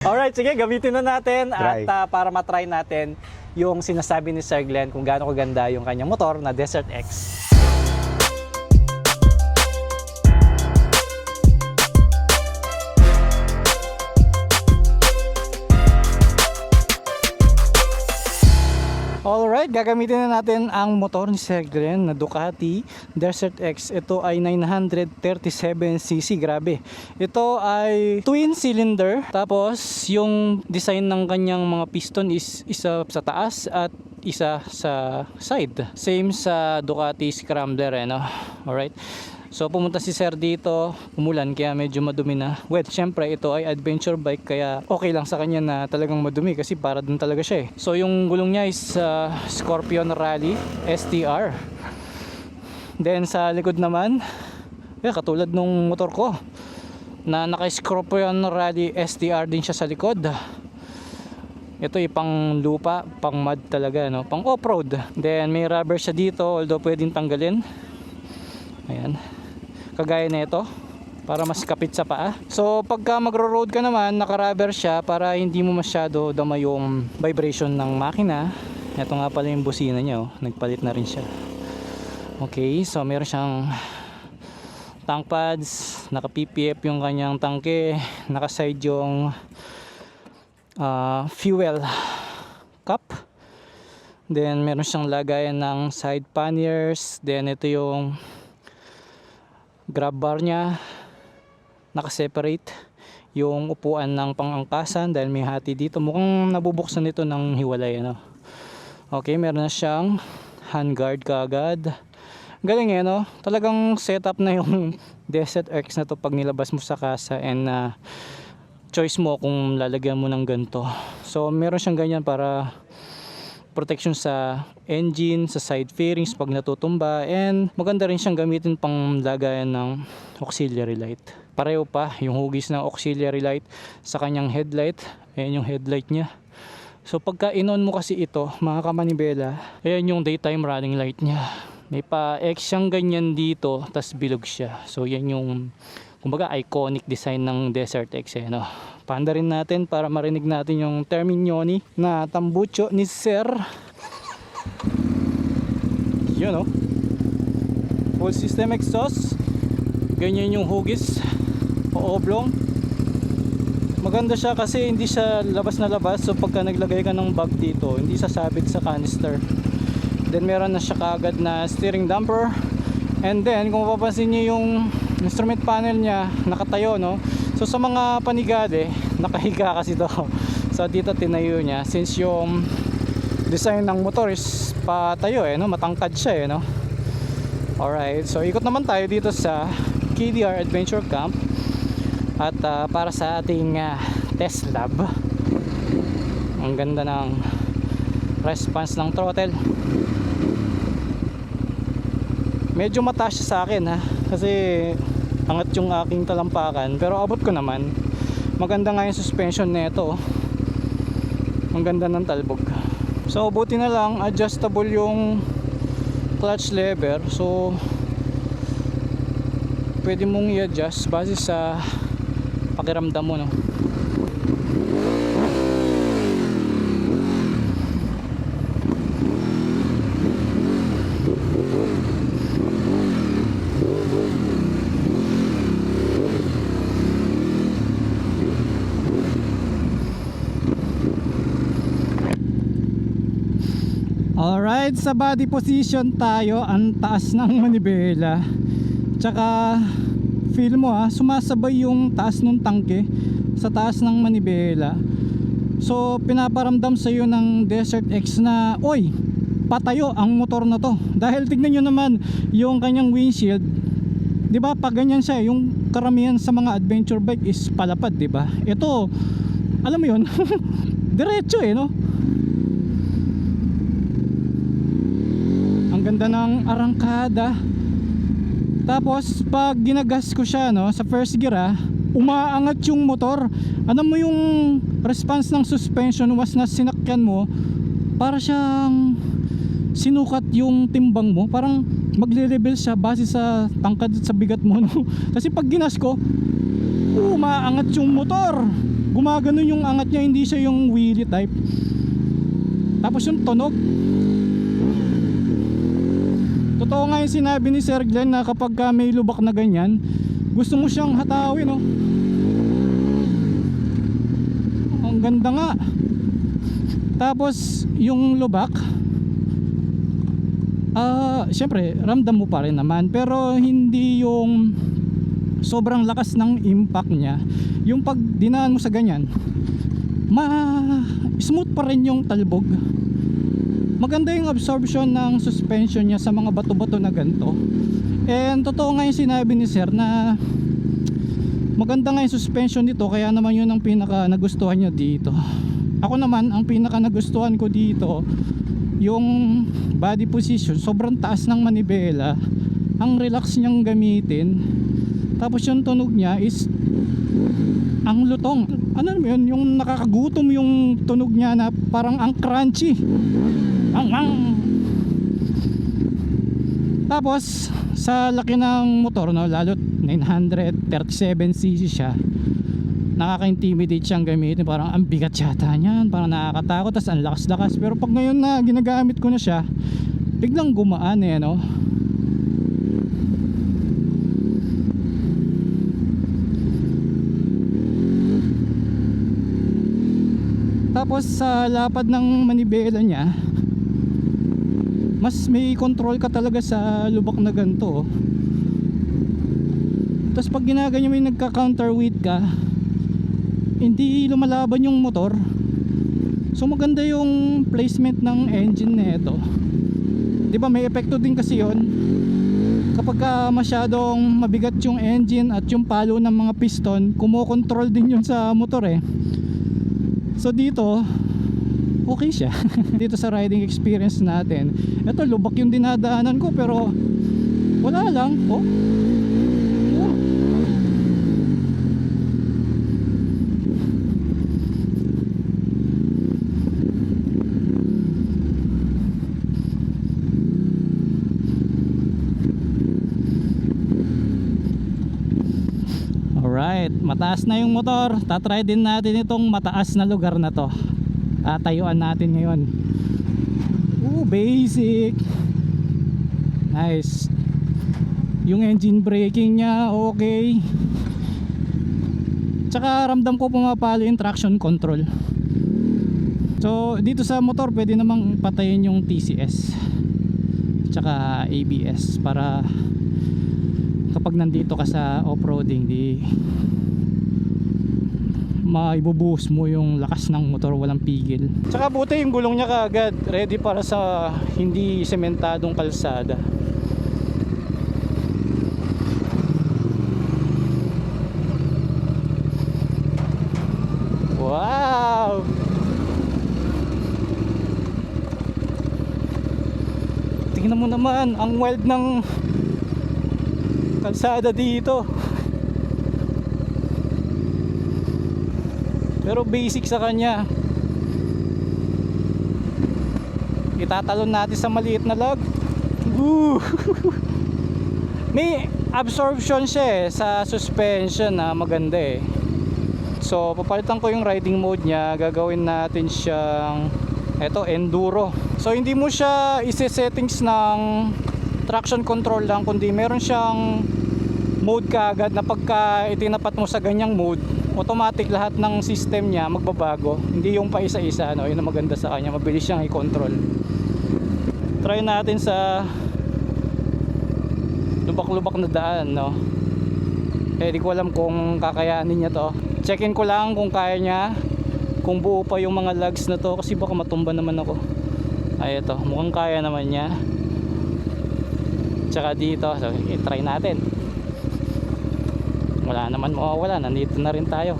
Alright, sige, gamitin na natin Try. at para matry natin yung sinasabi ni Sir Glenn kung gaano kaganda yung kanyang motor na Desert X. Alright, gagamitin na natin ang motor ni Sir Glenn na Ducati Desert X. Ito ay 937cc, grabe. Ito ay twin cylinder, tapos yung design ng kanyang mga piston is isa sa taas at isa sa side. Same sa Ducati Scrambler, no? Alright. So pumunta si Sir dito, umulan kaya medyo madumi na. Well, syempre ito ay adventure bike kaya okay lang sa kanya na talagang madumi kasi para dun talaga siya eh. So yung gulong niya is Scorpion Rally STR. Then sa likod naman, katulad nung motor ko na naka Scorpion Rally STR din siya sa likod. Ito ay pang lupa, pang mud talaga, no? Pang off-road. Then may rubber siya dito, although pwedeng tanggalin. Ayan. Kagaya nito para mas kapit sa paa. So pagka magro-road ka naman, naka-rubber siya para hindi mo masyado dama yung vibration ng makina. Ito nga pala yung busina niya, oh. Nagpalit na rin siya. Okay, so meron siyang tank pads, naka-PPF yung kanyang tangke, naka-side yung fuel cup. Then meron siyang lagayan ng side panniers. Then ito yung grab bar niya, naka-separate yung upuan ng pangangkasan dahil may hati dito. Mukhang nabubuksan ito ng hiwalay, ano? Okay, meron na siyang handguard kaagad. Galing no? Talagang setup na yung Desert X na to pag nilabas mo sa kasa, and choice mo kung lalagyan mo ng ganito. So meron siyang ganyan para protection sa engine, sa side fairings pag natutumba, and maganda rin siyang gamitin pang lagayan ng auxiliary light. Pareho pa yung hugis ng auxiliary light sa kanyang headlight. Ayan yung headlight niya. So pagka in-on mo kasi ito, mga kamanibela, ayan yung daytime running light niya. May pa-X siyang ganyan dito, tas bilog siya. So yan yung kumbaga iconic design ng Desert X, no? Panda rin natin para marinig natin yung terminyoni na tambucho ni Sir. Yun, no? Full system exhaust. Ganyan yung hugis o oblong. Maganda siya kasi hindi siya labas na labas. So pagka naglagay ka ng bag dito, hindi sasabit sa canister. Then meron na siya kaagad na steering damper. And then kung mapapansin niyo yung instrument panel niya nakatayo, no? So sa mga panigade, nakahiga kasi to. So dito tinayo niya since yung design ng motor is patayo, no? Matangkad siya, no? Alright, so ikot naman tayo dito sa KDR Adventure Camp at para sa ating test lab. Ang ganda ng response ng throttle. Medyo mataas siya sa akin, kasi angat yung aking talampakan, pero abot ko naman. Maganda nga yung suspension nito. Ang ganda ng talbog. So buti na lang adjustable yung clutch lever. So pwede mong i-adjust base sa pakiramdam mo, no? Alright, sa body position tayo, ang taas ng manibela. Tsaka feel mo sumasabay yung taas ng tangke sa taas ng manibela. So pinaparamdam sa iyo ng Desert X na oy, patayo ang motor na to. Dahil tignan nyo naman yung kanyang windshield. 'Di ba? Pag ganyan siya, yung karamihan sa mga adventure bike is palapad, 'di ba? Ito, alam mo 'yun, diretso no? Ang ganda ng arangkada. Tapos pag ginagas ko siya, no, sa first gear, umaangat yung motor. Alam mo yung response ng suspension once na sinakyan mo, para siyang sinukat yung timbang mo. Parang magle-level siya base sa tangkad at sa bigat mo, no? Kasi pag ginas ko, umaangat yung motor. gumagano yung angat niya, hindi siya yung wheelie type. Tapos yung tunog, totoo nga yung sinabi ni Sir Glenn na kapag may lubak na ganyan, gusto mo siyang hatawin, no? Ang ganda nga. Tapos yung lubak, syempre ramdam mo pa rin naman, pero hindi yung sobrang lakas ng impact niya. Yung pag dinaan mo sa ganyan, smooth pa rin yung talbog. Maganda yung absorption ng suspension niya sa mga bato-bato na ganito. And totoo nga yung sinabi ni Sir na maganda nga yung suspension nito, kaya naman yun ang pinaka nagustuhan niya dito. Ako naman, ang pinaka nagustuhan ko dito, yung body position, sobrang taas ng manibela, ang relax niyang gamitin. Tapos yung tunog niya is ang lutong. Ano yun, yung nakakagutom yung tunog niya na parang ang crunchy. Tapos sa laki ng motor, no, lalo't 937cc siya, nakaka-intimidate siyang gamitin. Parang ang bigat yata niyan, parang nakakatakot, tas ang lakas-lakas. Pero pag ngayon na ginagamit ko na siya, biglang gumaan eh, no? Tapos sa lapad ng manibela niya, mas may control ka talaga sa lubak na ganito. Tapos pag ginaganyan mo yung nagka-counterweight ka, hindi lumalaban yung motor. So maganda yung placement ng engine nito. 'Di ba may epekto din kasi 'yon kapag masyadong mabigat yung engine at yung palo ng mga piston, kumokontrol din yun sa motor eh. So dito okay siya. Dito sa riding experience natin, ito lubak yung dinadaanan ko pero wala lang. Alright, mataas na yung motor. Tatry din natin itong mataas na lugar na to. Tatayuan natin ngayon. Basic. Nice. Yung engine braking niya okay. Tsaka ramdam ko pumapalo yung traction control. So dito sa motor pwede namang patayin yung TCS tsaka ABS para kapag nandito ka sa off-roading, di maibubuhos mo yung lakas ng motor, walang pigil. Tsaka buti yung gulong niya kaagad ready para sa hindi sementadong kalsada. Wow! Tingnan mo naman ang wild ng kalsada dito. Pero basic sa kanya. Itatalon natin sa maliit na log. May absorption siya sa suspension na maganda eh. So papalitan ko yung riding mode niya. Gagawin natin siyang enduro. So hindi mo siya ise-settings ng traction control lang, kundi meron siyang mode kaagad na pagka itinapat mo sa ganyang mode, automatic lahat ng system niya magbabago. Hindi yung pa isa-isa, no? Yun ang maganda sa kanya, mabilis siyang i-control. Try natin sa lubak-lubak na daan, no? Di ko alam kung kakayanin niya to. Check-in ko lang kung kaya niya, kung buo pa yung mga lugs na to, kasi baka matumba naman ako. Ay, ito, mukhang kaya naman niya. Tsaka dito, so i-try natin. Wala naman mawawala, nandito na rin tayo.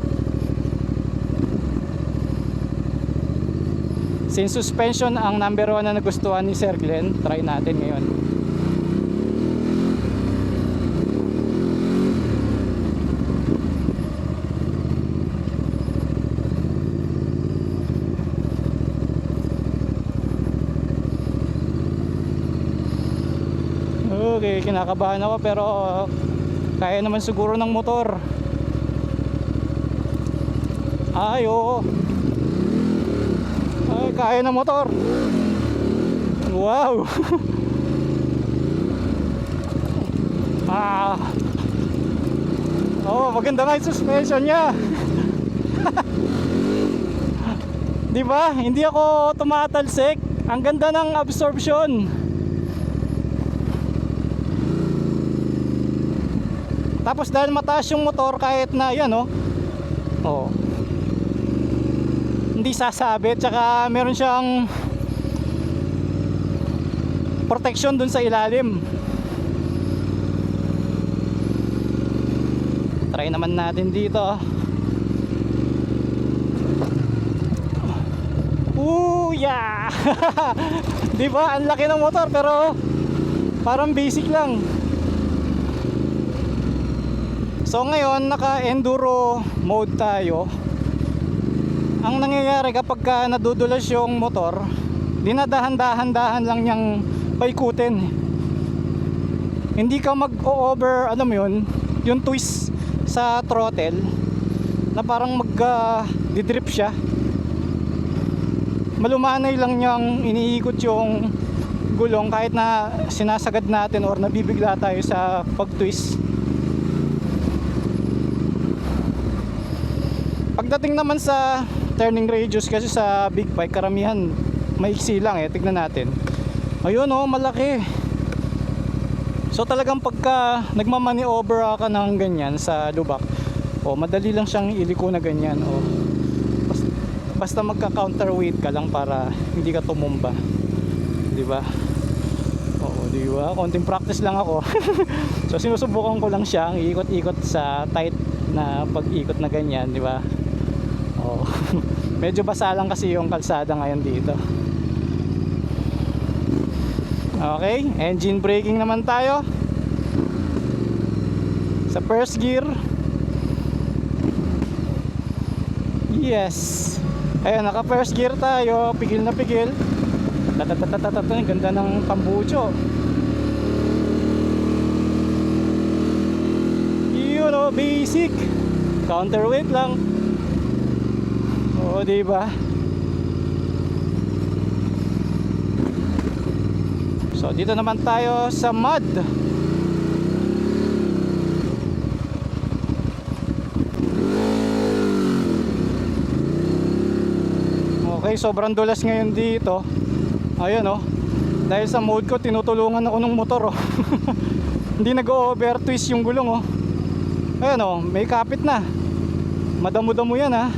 Since suspension ang number 1 na nagustuhan ni Sir Glenn, try natin ngayon. Okay, kinakabahan ako pero kaya naman siguro ng motor. Ay, oo. Ay, kaya ng motor. Wow. Ah. Oh, maganda nga yung suspension niya. Di ba? Hindi ako tumatalsik. Ang ganda ng absorption. Tapos dahil mataas yung motor, kahit na yan, oh. Oh. Hindi sasabit, tsaka meron siyang protection dun sa ilalim. Try naman natin dito. Yeah. 'Di ba? Ang laki ng motor pero parang basic lang. So ngayon naka-enduro mode tayo. Ang nangyayari kapag nadudulas yung motor, dinadahan-dahan lang niyang paikutin. Hindi ka mag-over, ano mo yun, yung twist sa throttle na parang mag-didrip siya. Malumanay lang niyang iniikot yung gulong kahit na sinasagad natin or nabibigla tayo sa pag-twist. Pagdating naman sa turning radius, kasi sa big bike karamihan maiksi lang tignan natin. Ayun, oh, malaki. So talagang pagka nagmamaniover ka ng ganyan sa lubak, oh, madali lang siyang iliko na ganyan, oh. Basta magka-counterweight ka lang para hindi ka tumumba. 'Di ba? Oo, 'di ba? Konting practice lang ako. So sinusubukan ko lang siyang iikot-ikot sa tight na pag-ikot na ganyan, 'di ba? Oo. Medyo basa lang kasi yung kalsada ngayon dito. Okay, engine braking naman tayo. Sa first gear. Yes. Ayun, naka first gear tayo, pigil na pigil. Ang ganda ng tambucho. Yun, oh, basic. Counterweight lang. Oo, diba? So, dito naman tayo sa mud. Okay, sobrang dulas ngayon dito. Ayun, oh. Dahil sa mode ko, tinutulungan ako ng motor, oh. Hindi nag-over twist yung gulong, oh. Ayun, oh, may kapit na. Madamo-damo yan, ha.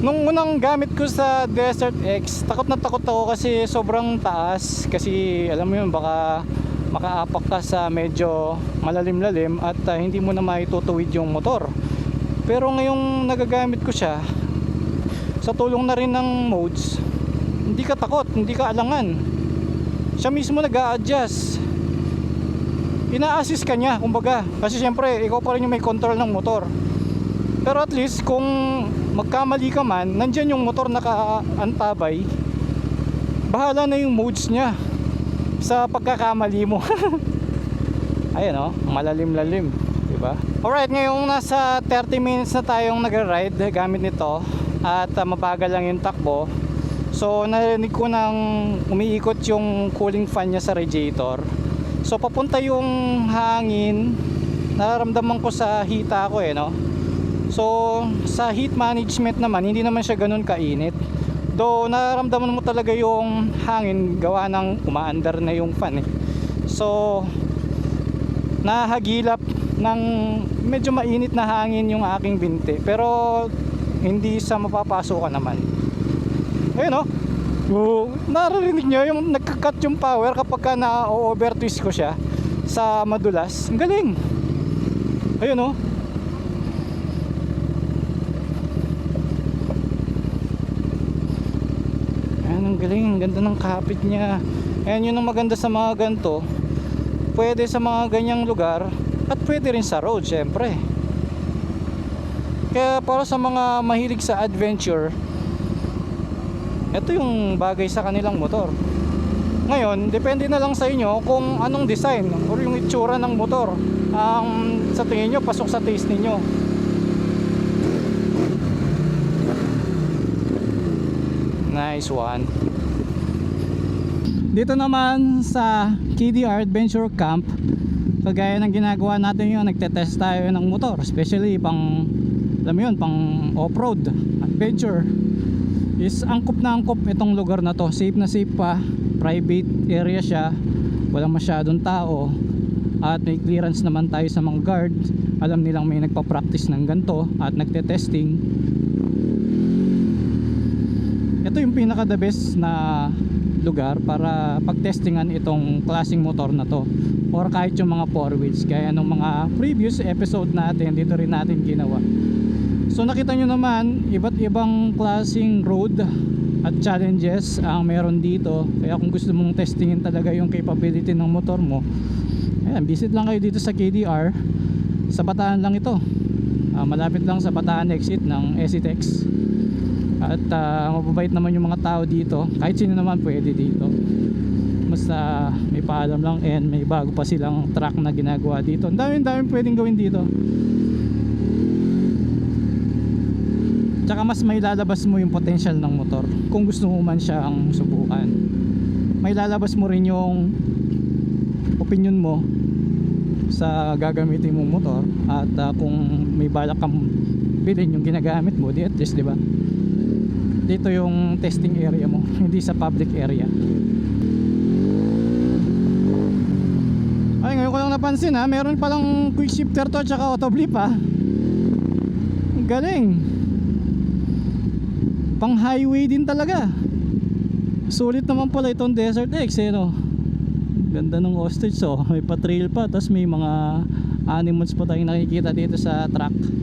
Nung unang gamit ko sa Desert X, takot na takot ako kasi sobrang taas. Kasi alam mo yun, baka makaapak ka sa medyo malalim-lalim at hindi mo na maitutuwid yung motor. Pero ngayong nagagamit ko siya, sa tulong na rin ng modes, hindi ka takot, hindi ka alangan. Siya mismo nag-a-adjust. Ina-assist ka niya, kumbaga. Kasi syempre, ikaw pa rin yung may control ng motor. Pero at least, kung magkamali ka man, nandyan yung motor naka-antabay. Bahala na yung modes niya sa pagkakamali mo. Ayan, oh, malalim-lalim. Diba? Alright, ngayong nasa 30 minutes na tayong nag-ride gamit nito at mabagal lang yung takbo. So narinig ko nang umiikot yung cooling fan niya sa radiator. So papunta yung hangin, nararamdaman ko sa hita ko, no? So sa heat management naman, hindi naman siya ganun kainit. Though nararamdaman mo talaga yung hangin gawa ng umaandar na yung fan, eh. So nahagilap ng medyo mainit na hangin yung aking binti, pero hindi sa mapapasukan naman. Ayun, oh, naririnig nyo yung nagka-cut yung power kapag ka na-over twist ko siya sa madulas. Ang galing. Ayun, oh. Ayan, ang galing. Ang ganda ng kapit niya. Ayan, yun ang maganda sa mga ganito. Pwede sa mga ganyang lugar at pwede rin sa road, syempre. Kaya para sa mga mahilig sa adventure, ito yung bagay sa kanilang motor. Ngayon, depende na lang sa inyo kung anong design or yung itsura ng motor ang sa tingin nyo pasok sa taste ninyo. nice one. Dito naman sa KDR Adventure Camp, kagaya ng ginagawa natin yun, nagtetest tayo ng motor, especially pang, alam mo yun, pang off-road adventure. Is angkop na angkop itong lugar na to. Safe na safe pa, private area siya, walang masyadong tao, at may clearance naman tayo sa mga guard. Alam nilang may nagpa-practice ng ganito at nagte-testing. Ito yung pinaka the best na lugar para pag-testingan itong klaseng motor na to, or kahit yung mga 4 wheels. Kaya nung mga previous episode natin, dito rin natin ginawa. So nakita nyo naman, iba't ibang klaseng road at challenges ang meron dito. Kaya kung gusto mong testingin talaga yung capability ng motor mo, ayan, visit lang kayo dito sa KDR. Sa Bataan lang ito, malapit lang sa Bataan exit ng Esitex. At mababait naman yung mga tao dito, kahit sino naman pwede dito, basta may paalam lang. And may bago pa silang track na ginagawa dito. Ang daming pwedeng gawin dito. Tsaka mas may lalabas mo yung potential ng motor kung gusto mo man siyang subukan. May lalabas mo rin yung opinion mo sa gagamitin mong motor. At kung may balak kang bilhin yung ginagamit mo, di at least, di ba, dito yung testing area mo, hindi sa public area. Ay, ngayon ko lang napansin ha, meron palang quick shifter to tsaka auto blip ha. Galing. Pang highway din talaga. Sulit naman pala itong Desert X eh, no? Ganda ng ostrich, so may pa-trail pa, tapos may mga animals pa tayong nakikita dito sa track.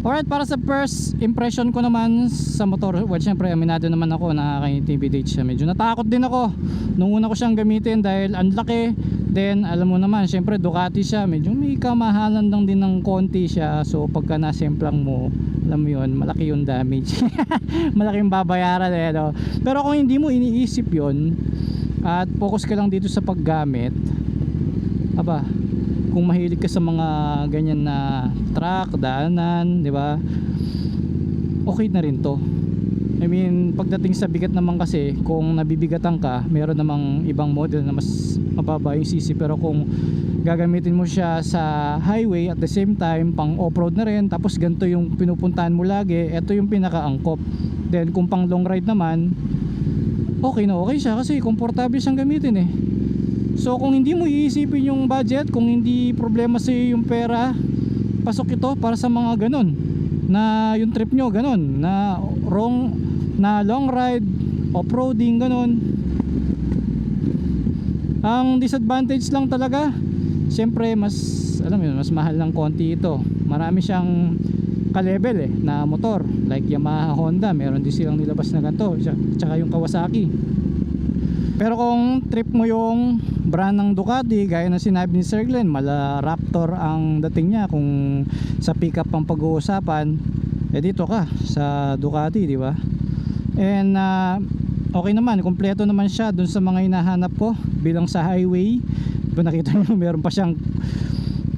Alright, para sa first impression ko naman sa motor, well, syempre aminado naman ako, nakaka-intimidate siya. Medyo natakot din ako nung una ko siyang gamitin dahil ang laki. Then alam mo naman, syempre Ducati siya, medyo may kamahalan lang din ng konti siya. So pagka nasemplang mo, alam mo yun, malaki yung damage. Malaking babayaran eh, no? Pero kung hindi mo iniisip yun at focus ka lang dito sa paggamit, aba, kung mahilig ka sa mga ganyan na truck, daanan, di ba, okay na rin to. I mean, pagdating sa bigat naman kasi, kung nabibigatan ka, meron namang ibang model na mas mababa yung CC. Pero kung gagamitin mo siya sa highway at the same time pang off-road na rin, tapos ganito yung pinupuntahan mo lagi, ito yung pinaka-angkop. Then kung pang long ride naman, okay na okay siya kasi komportable siyang gamitin eh. So kung hindi mo iisipin yung budget, kung hindi problema sa yung pera, pasok ito para sa mga ganun, na yung trip nyo ganun, na long ride, off-roading, ganun. Ang disadvantage lang talaga, syempre mas, alam mo yun, mas mahal ng konti ito. Marami siyang ka-level eh, na motor, like Yamaha, Honda, meron din silang nilabas na ganito, tsaka yung Kawasaki. Pero kung trip mo yung brand ng Ducati, gaya na sinabi ni Sir Glenn, mala Raptor ang dating niya kung sa pickup ang pag-uusapan, eh dito ka sa Ducati, di ba? And okay naman, kompleto naman siya dun sa mga hinahanap ko bilang sa highway. Diba nakita nyo, meron pa siyang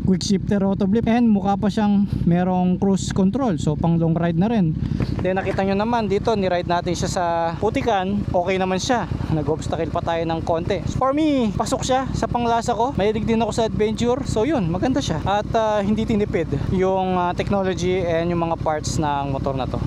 quick shifter, auto blip, and mukha pa siyang merong cruise control, so pang long ride na rin. Then nakita nyo naman dito, ni-ride natin siya sa putikan, okay naman siya, nag-obstacle pa tayo ng konti. For me, pasok siya sa panglasa ko, mahilig din ako sa adventure, so yun, maganda siya. At hindi tinipid yung technology and yung mga parts ng motor na to.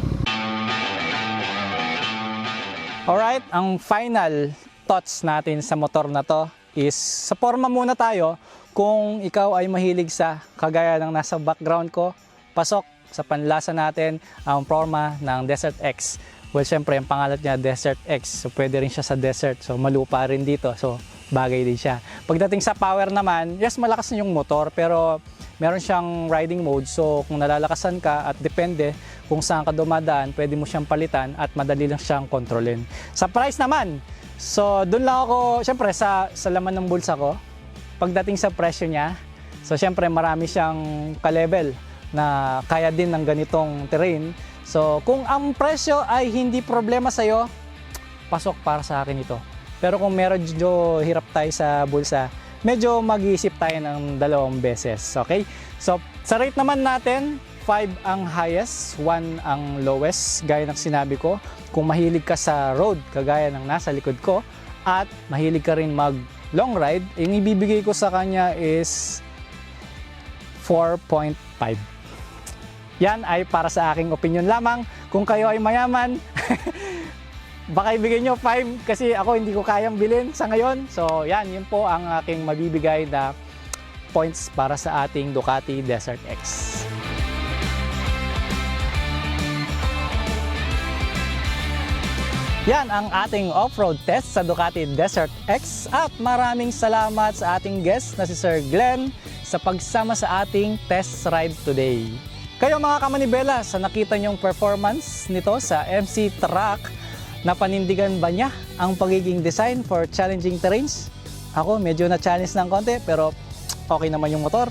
Alright, ang final thoughts natin sa motor na to is, sa forma muna tayo. Kung ikaw ay mahilig sa kagaya ng nasa background ko, pasok sa panlasa natin ang forma ng Desert X. Well, syempre, ang pangalan niya Desert X. So, pwede rin siya sa desert. So, malupa rin dito. So, bagay din siya. Pagdating sa power naman, yes, malakas na yung motor, pero meron siyang riding mode. So, kung nalalakasan ka at depende kung saan ka dumadaan, pwede mo siyang palitan at madali lang siyang kontrolin. Sa price naman, so, dun lang ako, syempre, sa laman ng bulsa ko, pagdating sa presyo niya, so syempre marami siyang ka-level na kaya din ng ganitong terrain. So kung ang presyo ay hindi problema sa'yo, pasok para sa akin ito. Pero kung medyo hirap tayo sa bulsa, medyo mag-iisip tayo ng 2 beses. Okay? So sa rate naman natin, ang highest, 1 ang lowest, gaya ng sinabi ko. Kung mahilig ka sa road, kagaya ng nasa likod ko, at mahilig ka rin mag long ride, yung ibibigay ko sa kanya is 4.5. Yan ay para sa aking opinion lamang. Kung kayo ay mayaman, baka ibigay nyo 5 kasi ako hindi ko kayang bilhin sa ngayon. So yan, yun po ang aking mabibigay na points para sa ating Ducati Desert X. Yan ang ating off-road test sa Ducati Desert X at maraming salamat sa ating guest na si Sir Glenn sa pagsama sa ating test ride today. Kayo mga kamanibela, sa nakita nyong performance nito sa MC Truck, napanindigan ba niya ang pagiging design for challenging terrains? Ako medyo na-challenge ng konti pero okay naman yung motor.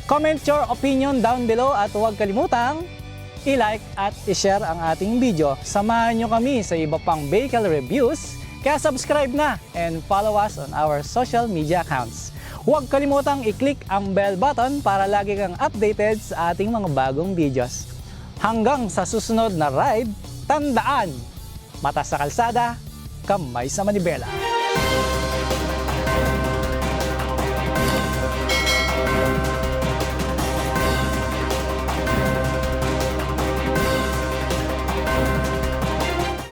Comment your opinion down below at huwag kalimutang i-like at i-share ang ating video. Samahan nyo kami sa iba pang vehicle reviews, kaya subscribe na and follow us on our social media accounts. Huwag kalimutang i-click ang bell button para lagi kang updated sa ating mga bagong videos. Hanggang sa susunod na ride, tandaan, mata sa kalsada, kamay sa manibela.